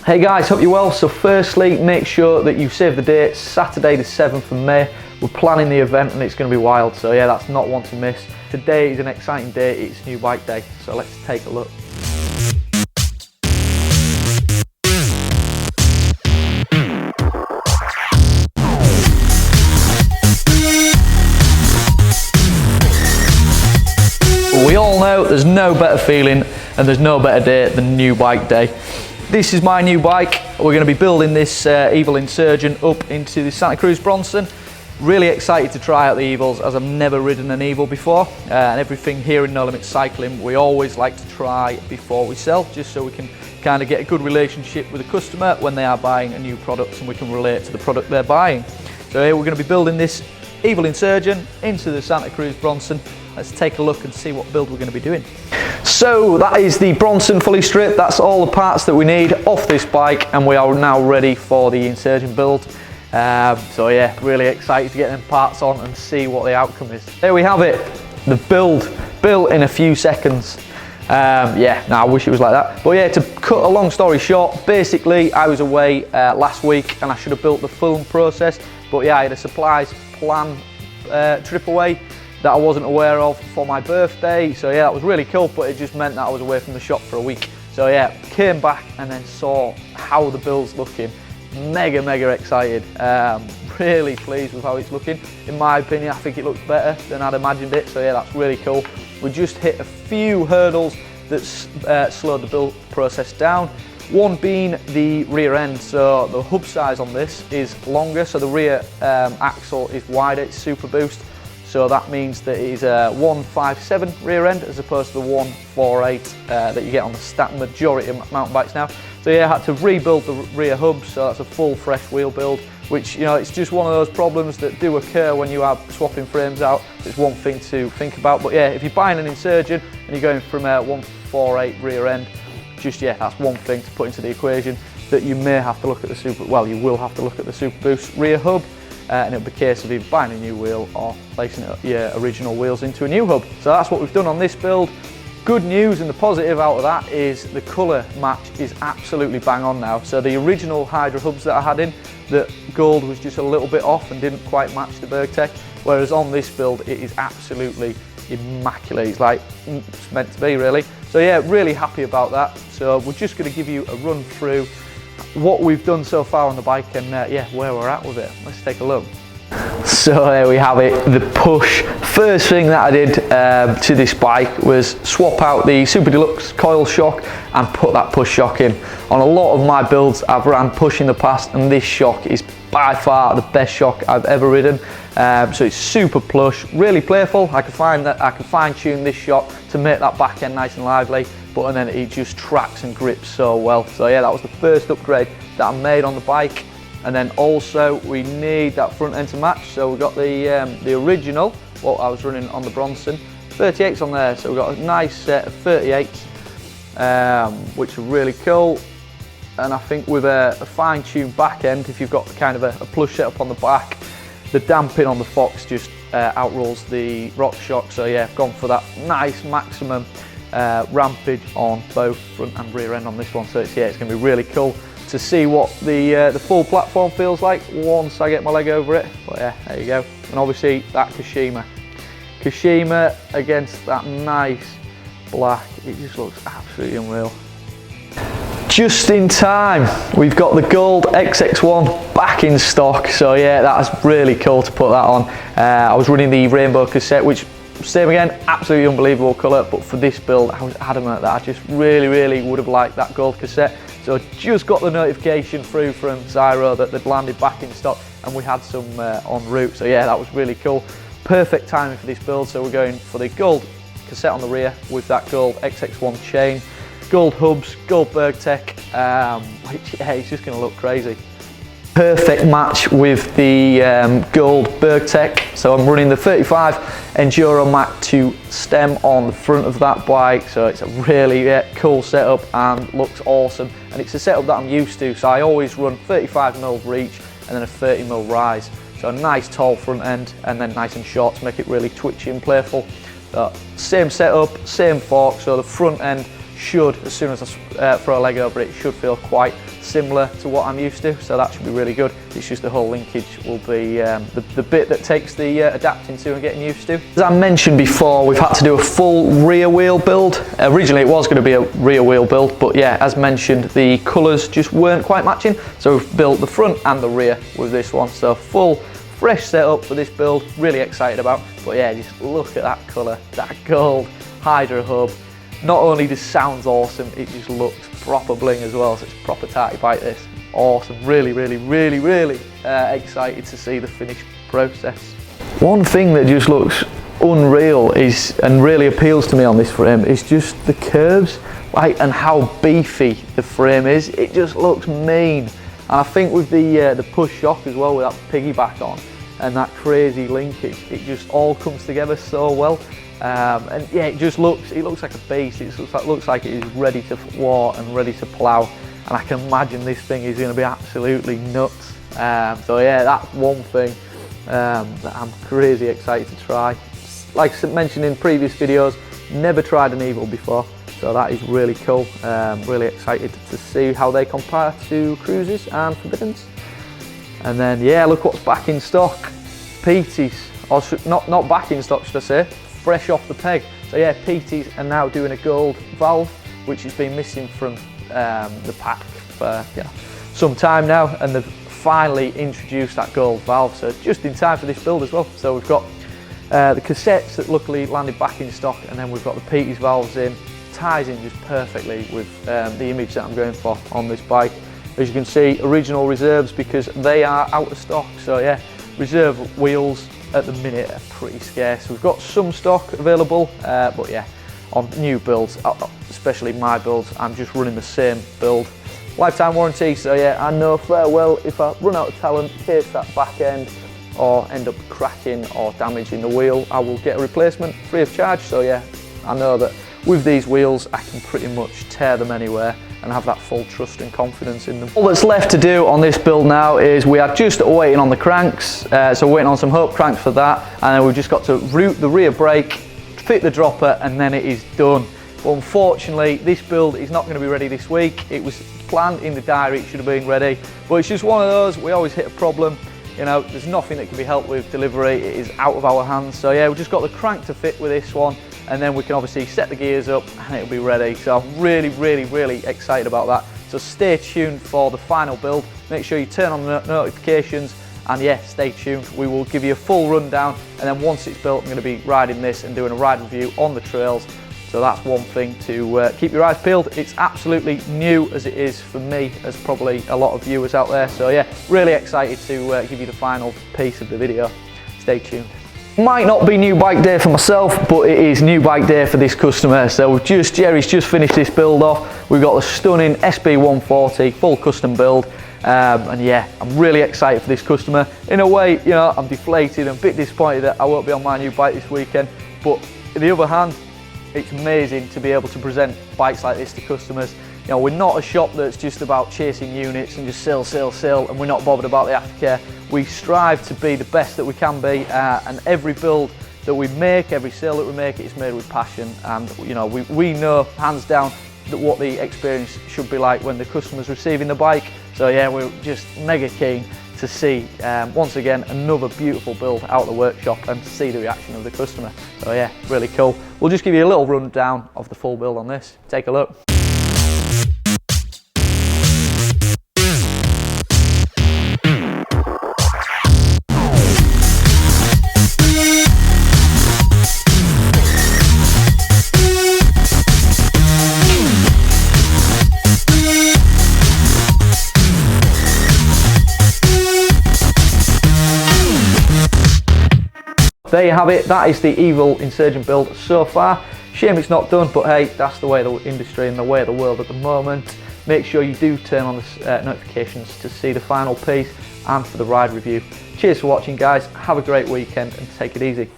Hey guys, hope you're well. So firstly, make sure that you save the date, Saturday the 7th of May. We're planning the event and it's going to be wild, so yeah, that's not one to miss. Today is an exciting day, it's New Bike Day, so let's take a look. We all know there's no better feeling and there's no better day than New Bike Day. This is my new bike. We're going to be building this Evil Insurgent up into the Santa Cruz Bronson. Really excited to try out the Evils as I've never ridden an Evil before, and everything here in No Limit Cycling we always like to try before we sell, just so we can kind of get a good relationship with the customer when they are buying a new product and we can relate to the product they're buying. So here we're going to be building this Evil Insurgent into the Santa Cruz Bronson. Let's take a look and see what build we're going to be doing. So that is the Bronson fully stripped. That's all the parts that we need off this bike, and we are now ready for the Insurgent build. So yeah, really excited to get them parts on and see what the outcome is. There we have it, the build built in a few seconds. Yeah, no, I wish it was like that. But yeah, to cut a long story short, basically I was away last week and I should have built the full process, but yeah, I had a supplies plan trip away that I wasn't aware of for my birthday. So yeah, that was really cool, but it just meant that I was away from the shop for a week. So yeah, came back and then saw how the build's looking. Mega excited. Really pleased with how it's looking. In my opinion, I think it looks better than I'd imagined it. So yeah, that's really cool. We just hit a few hurdles that slowed the build process down. One being the rear end. So the hub size on this is longer. So the rear axle is wider, it's Super Boost. So that means that it is a 157 rear end as opposed to the 148 that you get on the majority of mountain bikes now. So yeah, I had to rebuild the rear hub, so that's a full fresh wheel build, which, you know, it's just one of those problems that do occur when you are swapping frames out. It's one thing to think about, but yeah, if you're buying an Insurgent and you're going from a 148 rear end, just yeah, that's one thing to put into the equation, that you may have to look at the you will have to look at the Super Boost rear hub. And it'll be a case of either buying a new wheel or placing your original wheels into a new hub. So that's what we've done on this build. Good news, and the positive out of that is the colour match is absolutely bang on now. So the original Hydra hubs that I had in, the gold was just a little bit off and didn't quite match the Burgtec, whereas on this build it is absolutely immaculate. It's like it's meant to be, really. So yeah, really happy about that. So we're just going to give you a run through what we've done so far on the bike and yeah, where we're at with it. Let's take a look. So there we have it, the push. First thing that I did to this bike was swap out the Super Deluxe coil shock and put that push shock in. On a lot of my builds I've ran push in the past, and this shock is by far the best shock I've ever ridden. So it's super plush, really playful. I can fine tune this shock to make that back end nice and lively, but then it just tracks and grips so well. So yeah, that was the first upgrade that I made on the bike. And then also we need that front end to match. So we've got the original, what I was running on the Bronson, 38s on there. So we've got a nice set of 38s, which are really cool. And I think with a fine-tuned back end, if you've got kind of a plush setup on the back, the damping on the Fox just outrules the Rock shock. So yeah, I've gone for that nice maximum rampage on both front and rear end on this one. So it's going to be really cool to see what the full platform feels like once I get my leg over it. But yeah, there you go. And obviously that kashima against that nice black, it just looks absolutely unreal. Just in time, we've got the gold XX1 back in stock. So yeah, that's really cool to put that on. I was running the rainbow cassette, which, same again, absolutely unbelievable colour, but for this build I was adamant that I just really would have liked that gold cassette. So I just got the notification through from Zyro that they'd landed back in stock and we had some en route. So yeah, that was really cool. Perfect timing for this build. So we're going for the gold cassette on the rear with that gold XX1 chain, gold hubs, gold Burgtec, which yeah, it's just going to look crazy. Perfect match with the gold Burgtec. So I'm running the 35 Enduro Mac 2 stem on the front of that bike. So it's a really cool setup and looks awesome. And it's a setup that I'm used to. So I always run 35mm reach and then a 30mm rise. So a nice tall front end and then nice and short to make it really twitchy and playful. Same setup, same fork. So the front end should, as soon as I throw a leg over it, should feel quite similar to what I'm used to, so that should be really good. It's just the whole linkage will be the bit that takes the adapting to and getting used to. As I mentioned before, we've had to do a full rear wheel build. Originally it was going to be a rear wheel build, but yeah, as mentioned, the colours just weren't quite matching, so we've built the front and the rear with this one. So full fresh setup for this build, really excited about. But yeah, just look at that colour, that gold Hydra hub. Not only just sounds awesome, it just looks proper bling as well, so it's a proper tarty bike this. Awesome, really excited to see the finished process. One thing that just looks unreal is, and really appeals to me on this frame, is just the curves, like, and how beefy the frame is. It just looks mean. And I think with the push shock as well, with that piggyback on and that crazy linkage, it just all comes together so well. And yeah, it looks like a beast. It looks like it is ready to thwart and ready to plough, and I can imagine this thing is going to be absolutely nuts. So yeah, that's one thing that I'm crazy excited to try. Like I mentioned in previous videos, never tried an Evil before, so that is really cool. Really excited to see how they compare to Cruises and Forbiddens. And then yeah, look what's back in stock. PTs, or not back in stock, should I say, fresh off the peg. So yeah, PTs are now doing a gold valve, which has been missing from the pack for some time now, and they've finally introduced that gold valve, so just in time for this build as well. So we've got the cassettes that luckily landed back in stock, and then we've got the PTs valves in. Ties in just perfectly with the image that I'm going for on this bike. As you can see, original reserves, because they are out of stock. So yeah, reserve wheels at the minute are pretty scarce. We've got some stock available, but yeah, on new builds, especially my builds, I'm just running the same build. Lifetime warranty, so yeah, I know fair well if I run out of talent, case that back end, or end up cracking or damaging the wheel, I will get a replacement free of charge. So yeah, I know that with these wheels, I can pretty much tear them anywhere and have that full trust and confidence in them. All that's left to do on this build now is we are just waiting on the cranks, so we're waiting on some Hope cranks for that, and then we've just got to route the rear brake, fit the dropper, and then it is done. But unfortunately, this build is not going to be ready this week. It was planned in the diary, it should have been ready, but it's just one of those, we always hit a problem. You know, there's nothing that can be helped with delivery, it is out of our hands. So yeah, we've just got the crank to fit with this one, and then we can obviously set the gears up and it'll be ready. So I'm really excited about that. So stay tuned for the final build. Make sure you turn on the notifications, and yeah, stay tuned. We will give you a full rundown, and then once it's built, I'm going to be riding this and doing a ride review on the trails. So that's one thing to keep your eyes peeled. It's absolutely new, as it is for me, as probably a lot of viewers out there. So yeah, really excited to give you the final piece of the video. Stay tuned. Might not be new bike day for myself, but it is new bike day for this customer. So Jerry's just finished this build off. We've got the stunning SB140 full custom build, and yeah, I'm really excited for this customer. In a way, you know, I'm deflated and a bit disappointed that I won't be on my new bike this weekend, but on the other hand, it's amazing to be able to present bikes like this to customers. You know, we're not a shop that's just about chasing units and just sell, and we're not bothered about the aftercare. We strive to be the best that we can be, and every build that we make, every sale that we make, it's made with passion. And you know, we know hands down that what the experience should be like when the customer's receiving the bike. So yeah, we're just mega keen to see once again another beautiful build out of the workshop and to see the reaction of the customer. So yeah, really cool. We'll just give you a little rundown of the full build on this. Take a look. There you have it, that is the Evil Insurgent build so far. Shame it's not done, but hey, that's the way of the industry and the way of the world at the moment. Make sure you do turn on the notifications to see the final piece and for the ride review. Cheers for watching guys, have a great weekend and take it easy.